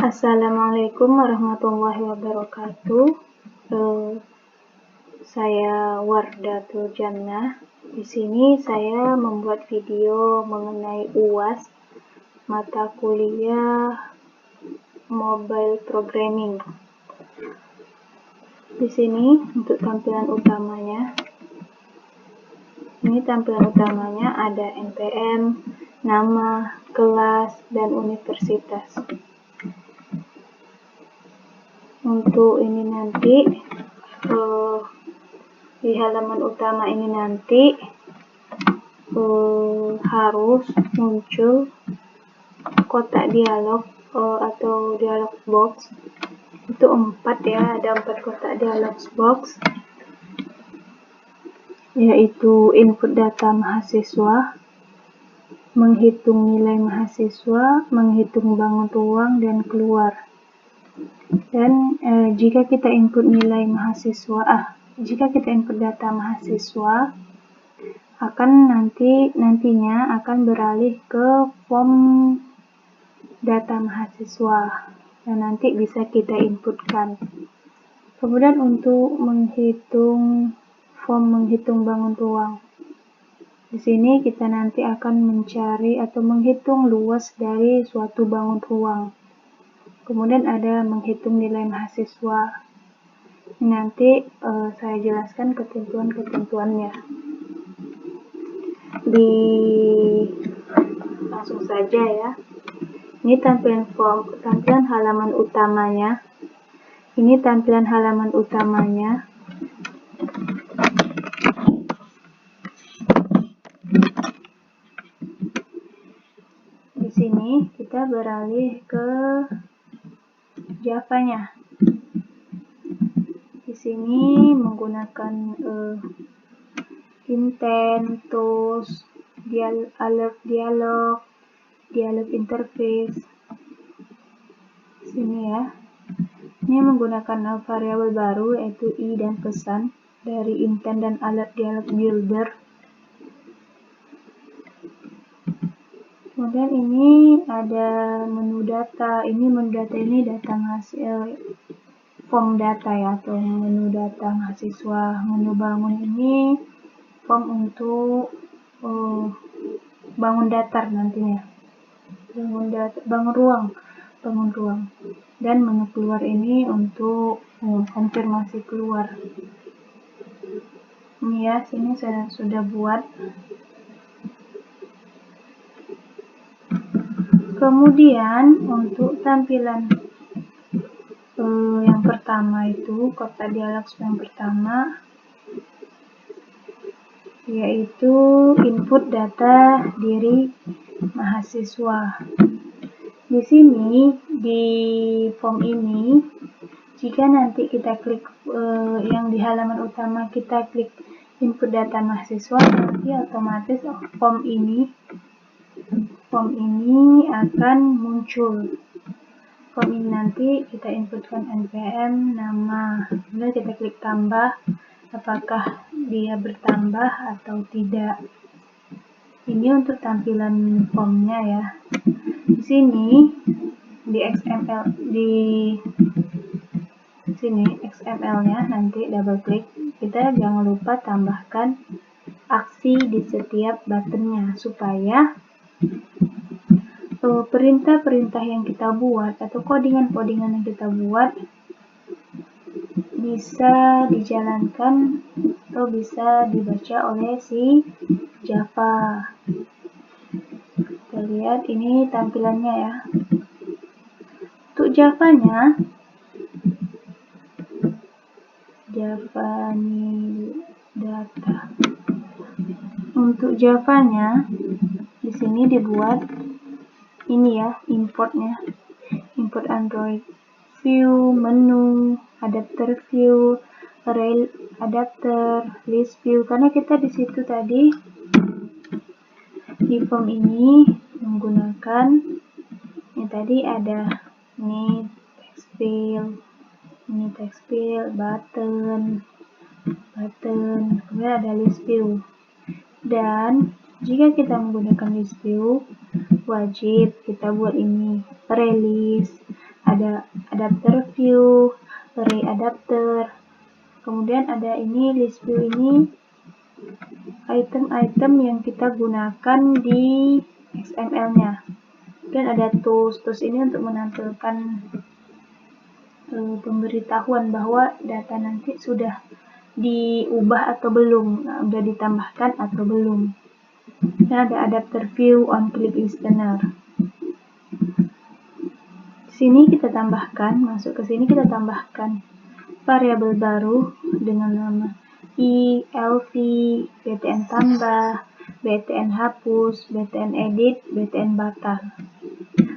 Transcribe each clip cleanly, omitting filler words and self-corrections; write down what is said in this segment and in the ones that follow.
Assalamualaikum warahmatullahi wabarakatuh. Saya Wardatul Jannah. Di sini saya membuat video mengenai UAS mata kuliah Mobile Programming. Di sini untuk tampilan utamanya. Ini tampilan utamanya ada NPM, nama, kelas, dan universitas. Untuk ini nanti di halaman utama ini nanti harus muncul kotak dialog atau dialog box. Itu 4 ya, ada 4 kotak dialog box, yaitu input data mahasiswa, menghitung nilai mahasiswa, menghitung bangun ruang, dan keluar. Dan jika kita input nilai mahasiswa, jika kita input data mahasiswa, akan nantinya akan beralih ke form data mahasiswa dan nanti bisa kita inputkan. Kemudian untuk menghitung form menghitung bangun ruang, di sini kita nanti akan mencari atau menghitung luas dari suatu bangun ruang. Kemudian ada menghitung nilai mahasiswa. Nanti saya jelaskan ketentuan-ketentuannya. Langsung saja ya. Ini tampilan halaman utamanya. Ini tampilan halaman utamanya. Di sini kita beralih ke Java-nya. Di sini menggunakan intent, tools, alert dialog interface. Sini ya. Ini menggunakan variabel baru yaitu i dan pesan dari intent dan alert dialog builder. Kemudian ini ada menu data. Menu data ini data form data ya, atau menu data mahasiswa. Menu bangun ini form untuk bangun datar nantinya. Bangun ruang. Dan menu keluar ini untuk konfirmasi keluar. Ini ya, sini saya sudah buat. Kemudian untuk tampilan yang pertama itu kotak dialog yang pertama, yaitu input data diri mahasiswa. Di sini di form ini, jika nanti kita klik yang di halaman utama, kita klik input data mahasiswa, nanti otomatis form ini akan muncul. Form ini nanti kita inputkan NPM, nama, kemudian kita klik tambah, apakah dia bertambah atau tidak. Ini untuk tampilan formnya ya. Di sini di XML, XML-nya nanti double klik. Kita jangan lupa tambahkan aksi di setiap buttonnya supaya perintah-perintah yang kita buat atau codingan-codingan yang kita buat bisa dijalankan atau bisa dibaca oleh si Java. Kita lihat ini tampilannya ya. Untuk Java-nya, data. Untuk Java-nya di sini dibuat ini ya, importnya. Import Android view, menu, adapter view, array adapter, list view. Karena kita di situ tadi di form ini menggunakan ini tadi ada text field, button, kemudian ada list view. Dan jika kita menggunakan list view, wajib kita buat ini release, ada adapter view, array adapter. Kemudian ada ini list view, ini item-item yang kita gunakan di XML-nya. Dan ada tools ini untuk menampilkan pemberitahuan bahwa data nanti sudah diubah atau belum, sudah ditambahkan atau belum. Dan ada adapter view on click listener. Sini kita tambahkan, masuk ke sini kita tambahkan variabel baru dengan nama elv, btn tambah, btn hapus, btn edit, btn batal.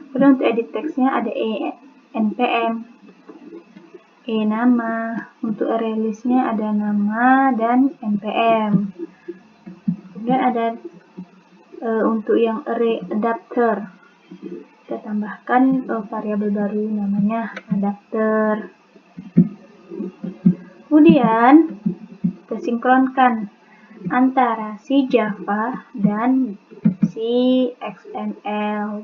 Kemudian untuk edit teksnya ada npm, nama, untuk array listnya ada nama dan npm. Kemudian ada untuk yang array adapter, kita tambahkan variabel baru namanya adapter. Kemudian kita sinkronkan antara si Java dan si XML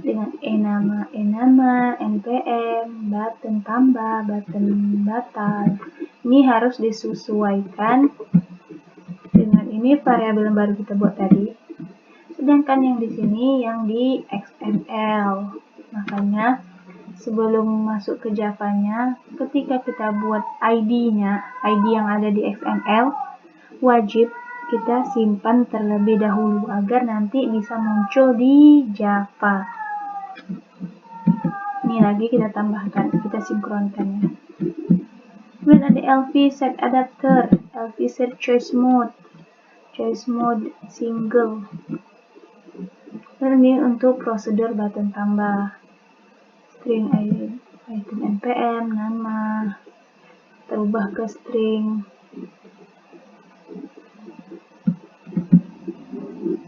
dengan enama, npm, button tambah, button batal. Ini harus disesuaikan dengan ini variabel yang baru kita buat tadi. Sedangkan yang di sini yang di XML. Makanya sebelum masuk ke Java-nya, ketika kita buat ID-nya, ID yang ada di XML, wajib kita simpan terlebih dahulu agar nanti bisa muncul di Java. Ini lagi kita tambahkan, kita sinkronkan ya. Kemudian ada LV set adapter, LV set choice mode single. Dan ini untuk prosedur button tambah. String item npm, nama, terubah ke string.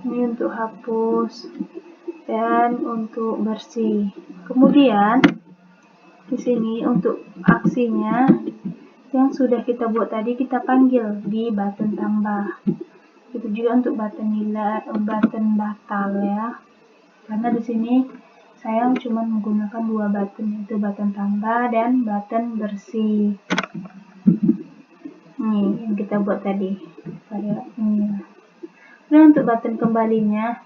Ini untuk hapus dan untuk bersih. Kemudian di sini untuk aksinya yang sudah kita buat tadi kita panggil di button tambah. Itu juga untuk button batal ya. Karena di sini saya cuma menggunakan dua button, yaitu button tambah dan button bersih. Ini yang kita buat tadi. Nah, untuk button kembalinya,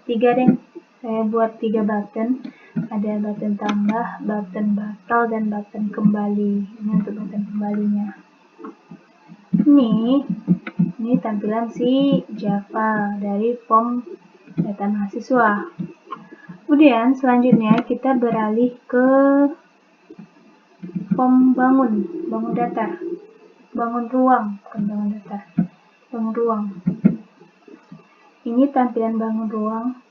saya buat 3 button. Ada button tambah, button batal, dan button kembali. Ini untuk button kembalinya. Ini tampilan si Java dari form data mahasiswa. Kemudian selanjutnya kita beralih ke form bangun datar, bangun ruang, bukan bangun datar, bangun ruang. Ini tampilan bangun ruang.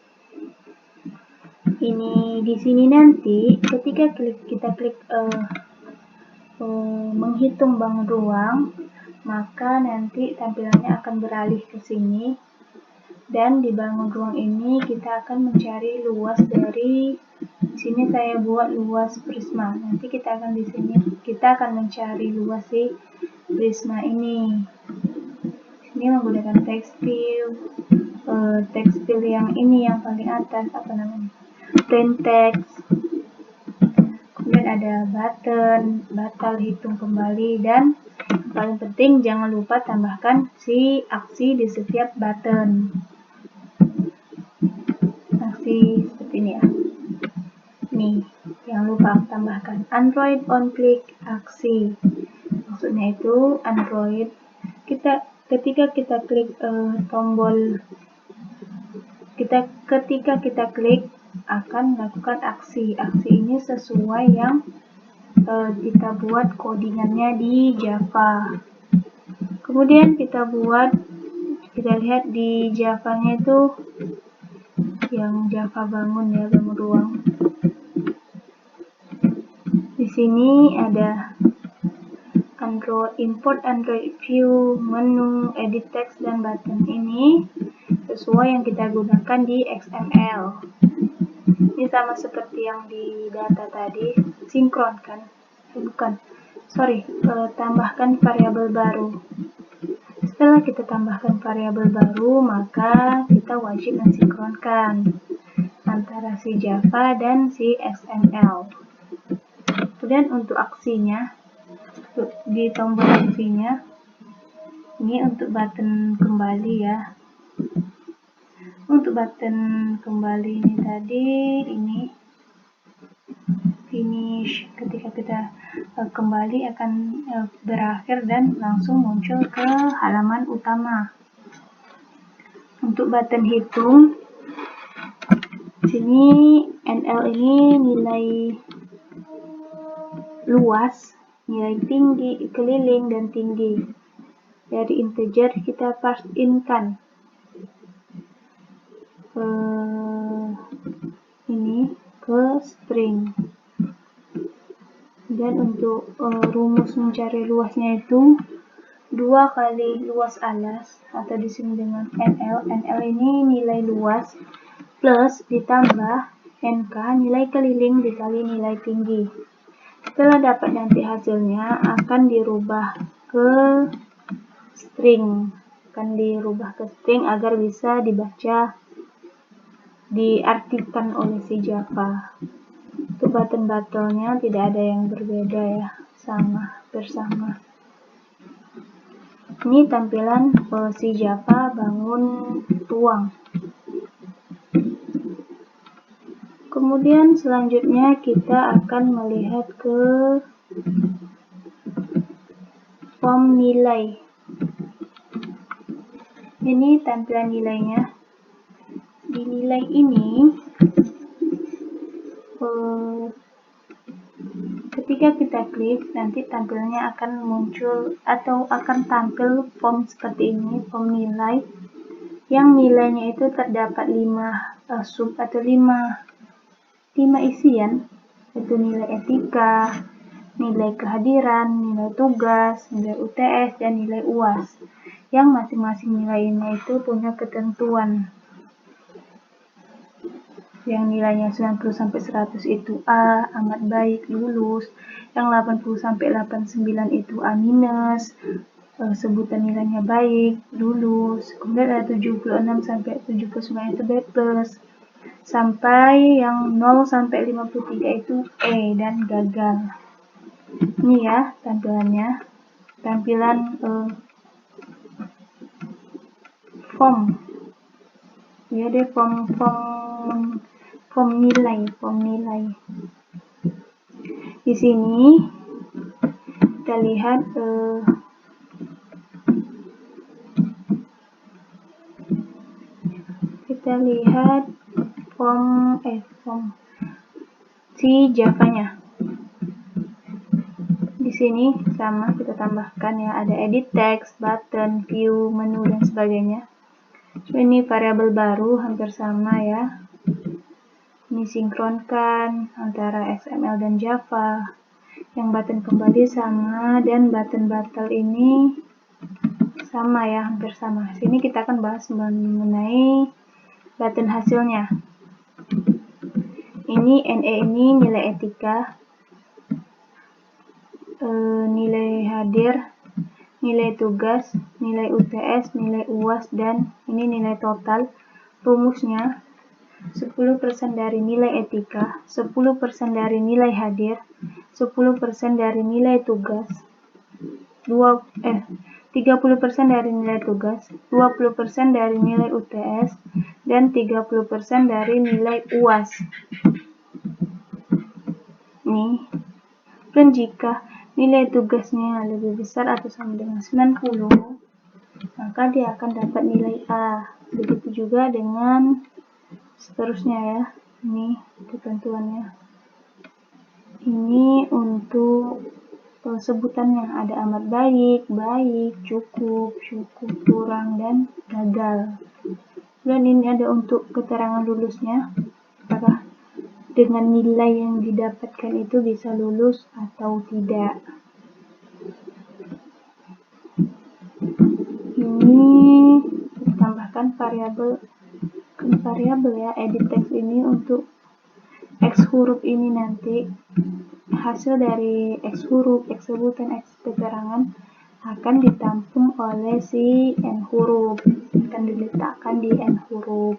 Ini di sini nanti ketika kita klik menghitung bangun ruang, maka nanti tampilannya akan beralih ke sini. Dan di bangun ruang ini kita akan mencari luas dari sini saya buat luas prisma. Nanti kita akan mencari luas si prisma ini. Ini menggunakan tekstil yang ini yang paling atas plain text. Kemudian ada button, batal, hitung kembali, dan yang paling penting jangan lupa tambahkan si aksi di setiap button. Aksi seperti ini ya. Nih, jangan lupa tambahkan Android on click aksi. Maksudnya itu Android ketika kita klik tombol, ketika kita klik akan melakukan aksi. Aksi ini sesuai yang kita buat codingannya di Java. Kemudian kita lihat di Java-nya itu yang Java bangun ya, bangun ruang. Di sini ada import Android view, menu, edit text, dan button. Ini sesuai yang kita gunakan di XML. Ini sama seperti yang di data tadi, sinkronkan. Tambahkan variabel baru. Setelah kita tambahkan variabel baru, maka kita wajib mensinkronkan antara si Java dan si XML. Kemudian untuk aksinya, di tombol aksinya, ini untuk button kembali ya. Untuk button kembali ini tadi, ini finish. Ketika kita kembali akan berakhir dan langsung muncul ke halaman utama. Untuk button hitung, sini NL ini nilai luas, nilai tinggi, keliling, dan tinggi. Dari integer kita pass in kan ini ke string. Dan untuk rumus mencari luasnya itu 2 kali luas alas, atau disini dengan NL. NL ini nilai luas plus ditambah NK nilai keliling dikali nilai tinggi. Setelah dapat nanti hasilnya akan dirubah ke string, agar bisa dibaca, diartikan oleh si Java. Untuk button-buttonnya tidak ada yang berbeda ya, bersama. Ini tampilan si Java bangun ruang. Kemudian selanjutnya kita akan melihat ke form nilai. Ini tampilan nilainya. Di nilai ini, ketika kita klik, nanti tampilannya akan muncul atau akan tampil form seperti ini, form nilai, yang nilainya itu terdapat 5 sub atau 5 isian, yaitu nilai etika, nilai kehadiran, nilai tugas, nilai UTS, dan nilai UAS. Yang masing-masing nilainya itu punya ketentuan. Yang nilainya 90-100 itu A, amat baik, lulus. Yang 80-89 itu A-, sebutan nilainya baik, lulus. Kemudian ada 76-79 itu B+. Sampai yang 0-53 itu E dan gagal. Ini ya tampilannya. Tampilan form. Ya deh, form nilai. Di sini kita lihat form si Java-nya. Di sini sama kita tambahkan ya, ada edit text, button, view, menu, dan sebagainya. Ini variabel baru, hampir sama ya. Ini sinkronkan antara XML dan Java. Yang button kembali sama, dan button batal ini sama ya, hampir sama. Sini kita akan bahas mengenai button hasilnya. Ini NE ini nilai etika, nilai hadir, nilai tugas, nilai UTS, nilai UAS, dan ini nilai total. Rumusnya 10% dari nilai etika, 10% dari nilai hadir, 10% dari nilai tugas, 30% dari nilai tugas, 20% dari nilai UTS, dan 30% dari nilai UAS. Nih. Dan jika nilai tugasnya lebih besar atau sama dengan 90, maka dia akan dapat nilai A. Begitu juga dengan seterusnya ya. Ini ketentuannya. Ini untuk sebutannya, ada amat baik, cukup, kurang, dan gagal. Dan ini ada untuk keterangan lulusnya, apakah dengan nilai yang didapatkan itu bisa lulus atau tidak. Ini kita tambahkan variabel ya, edit text ini untuk X huruf ini nanti hasil dari X huruf, X sebutan, X keterangan akan ditampung oleh si N huruf, akan diletakkan di N huruf.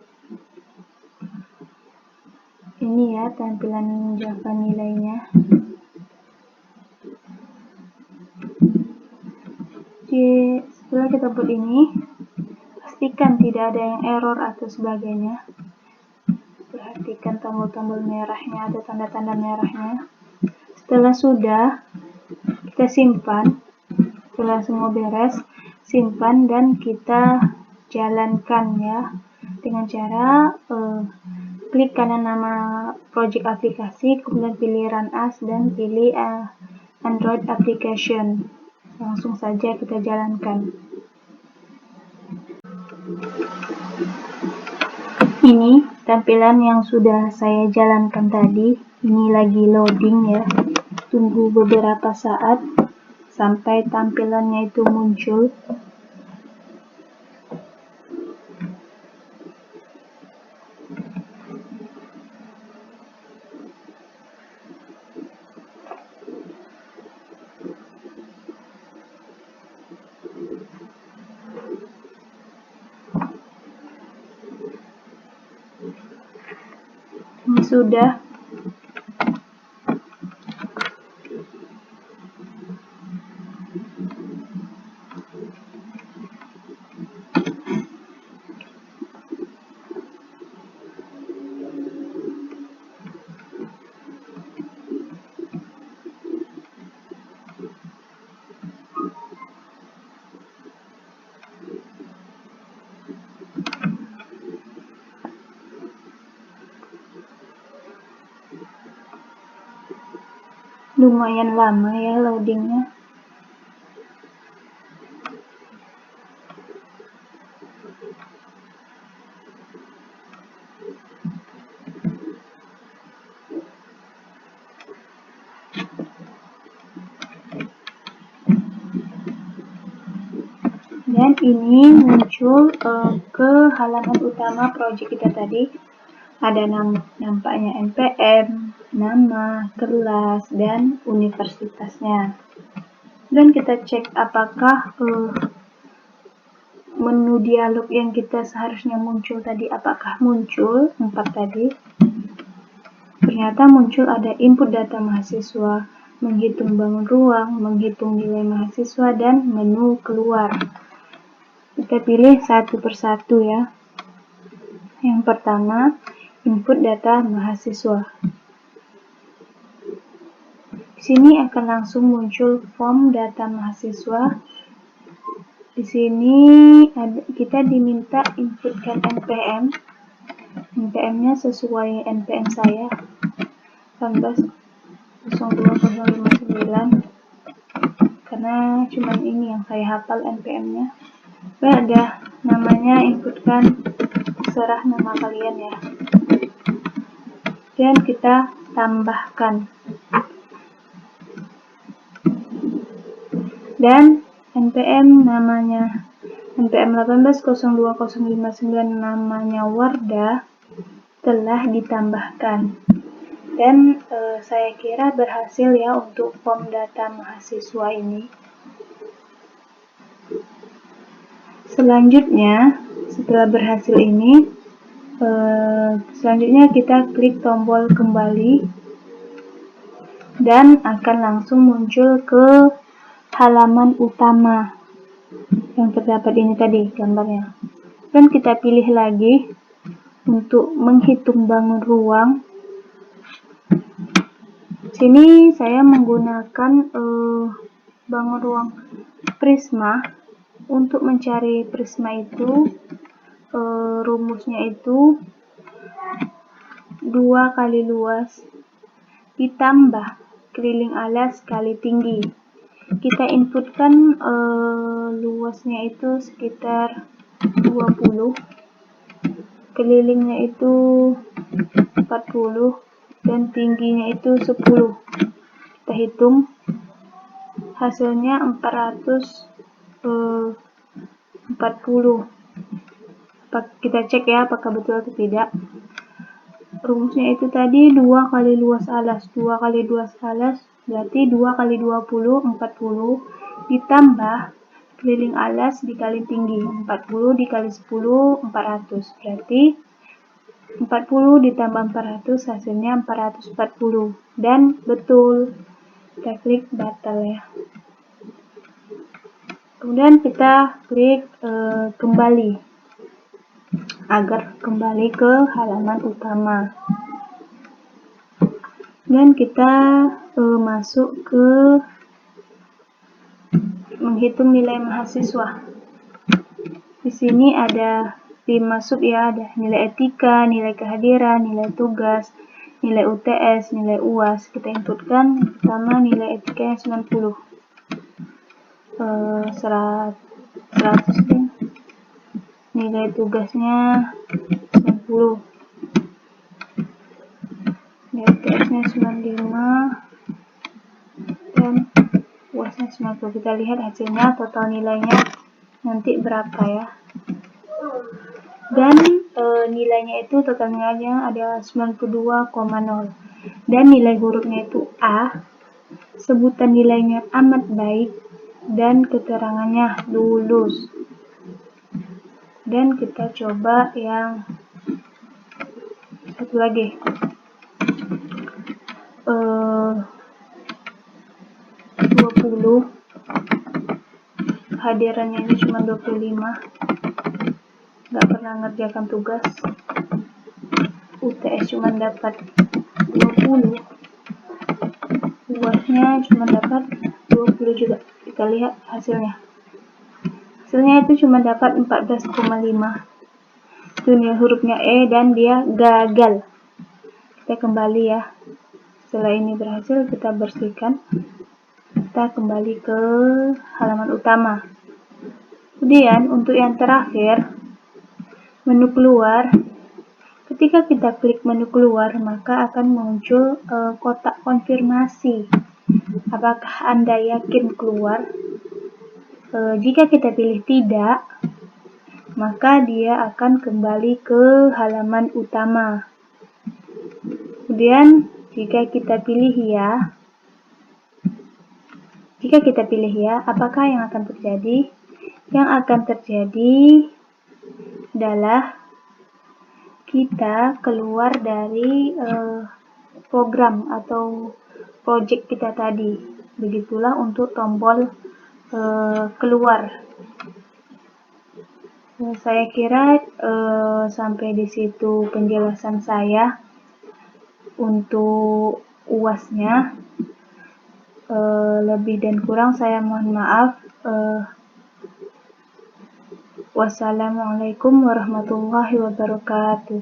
Ini ya tampilan Java nilainya. Setelah kita buat ini, pastikan tidak ada yang error atau sebagainya. Perhatikan tombol-tombol merahnya, ada tanda-tanda merahnya. Setelah sudah, kita simpan. Setelah semua beres, simpan dan kita jalankan ya, dengan cara klik kanan nama project aplikasi, kemudian pilih Run As dan pilih Android Application. Langsung saja kita jalankan. Ini tampilan yang sudah saya jalankan tadi. Ini lagi loading ya. Tunggu beberapa saat sampai tampilannya itu muncul. Ini sudah. Lumayan lama ya loadingnya. Dan ini muncul ke halaman utama project kita tadi. Ada nampaknya NPM, nama, kelas, dan universitasnya. Dan kita cek apakah menu dialog yang kita seharusnya muncul tadi, apakah muncul 4 tadi. Ternyata muncul ada input data mahasiswa, menghitung bangun ruang, menghitung nilai mahasiswa, dan menu keluar. Kita pilih satu persatu ya. Yang pertama, input data mahasiswa. Di sini akan langsung muncul form data mahasiswa. Di sini kita diminta inputkan NPM. NPM-nya sesuai NPM saya 18.02.059, karena cuman ini yang saya hafal NPM-nya. Ada namanya, inputkan serah nama kalian ya. Dan kita tambahkan. Dan NPM namanya NPM 18.02.059 namanya Wardah telah ditambahkan. Dan saya kira berhasil ya untuk form data mahasiswa ini. Selanjutnya, setelah berhasil ini, selanjutnya kita klik tombol kembali dan akan langsung muncul ke halaman utama yang terdapat ini tadi gambarnya. Dan kita pilih lagi untuk menghitung bangun ruang. Sini saya menggunakan bangun ruang prisma. Untuk mencari prisma itu rumusnya itu 2 kali luas ditambah keliling alas kali tinggi. Kita inputkan luasnya itu sekitar 20, kelilingnya itu 40, dan tingginya itu 10. Kita hitung hasilnya 440. Kita cek ya apakah betul atau tidak. Rumusnya itu tadi 2 kali luas alas. 2 kali luas alas berarti 2 kali 20, 40, ditambah keliling alas dikali tinggi. 40 dikali 10, 400. Berarti 40 ditambah 400 hasilnya 440. Dan betul. Kita klik batal ya. Kemudian kita klik kembali agar kembali ke halaman utama. Dan kita masuk ke menghitung nilai mahasiswa. Di sini ada 5 sub ya, ada nilai etika, nilai kehadiran, nilai tugas, nilai UTS, nilai UAS. Kita inputkan pertama nilai etika yang 90. 100 deh. Nilai tugasnya 90. Nilai UTS-nya 95 dan UAS-nya 90. Kita lihat hasilnya, total nilainya nanti berapa ya. Dan nilainya itu total nilainya ada 92,0 dan nilai hurufnya itu A, sebutan nilainya amat baik dan keterangannya lulus. Dan kita coba yang satu lagi, 20, hadirannya ini cuma 25, nggak pernah ngerjakan tugas. UTS cuma dapat 20, UAS-nya cuma dapat 20 juga. Kita lihat hasilnya. Hasilnya itu cuma dapat 14,5. Itu nilai hurufnya E dan dia gagal. Kita kembali ya. Setelah ini berhasil, kita bersihkan. Kita kembali ke halaman utama. Kemudian untuk yang terakhir, menu keluar. Ketika kita klik menu keluar, maka akan muncul kotak konfirmasi. Apakah Anda yakin keluar? Jika kita pilih tidak, maka dia akan kembali ke halaman utama. Kemudian jika kita pilih ya, apakah yang akan terjadi? Yang akan terjadi adalah kita keluar dari program atau project kita tadi. Begitulah untuk tombol keluar. Saya kira sampai di situ penjelasan saya untuk UAS-nya. Lebih dan kurang saya mohon maaf. Wassalamualaikum warahmatullahi wabarakatuh.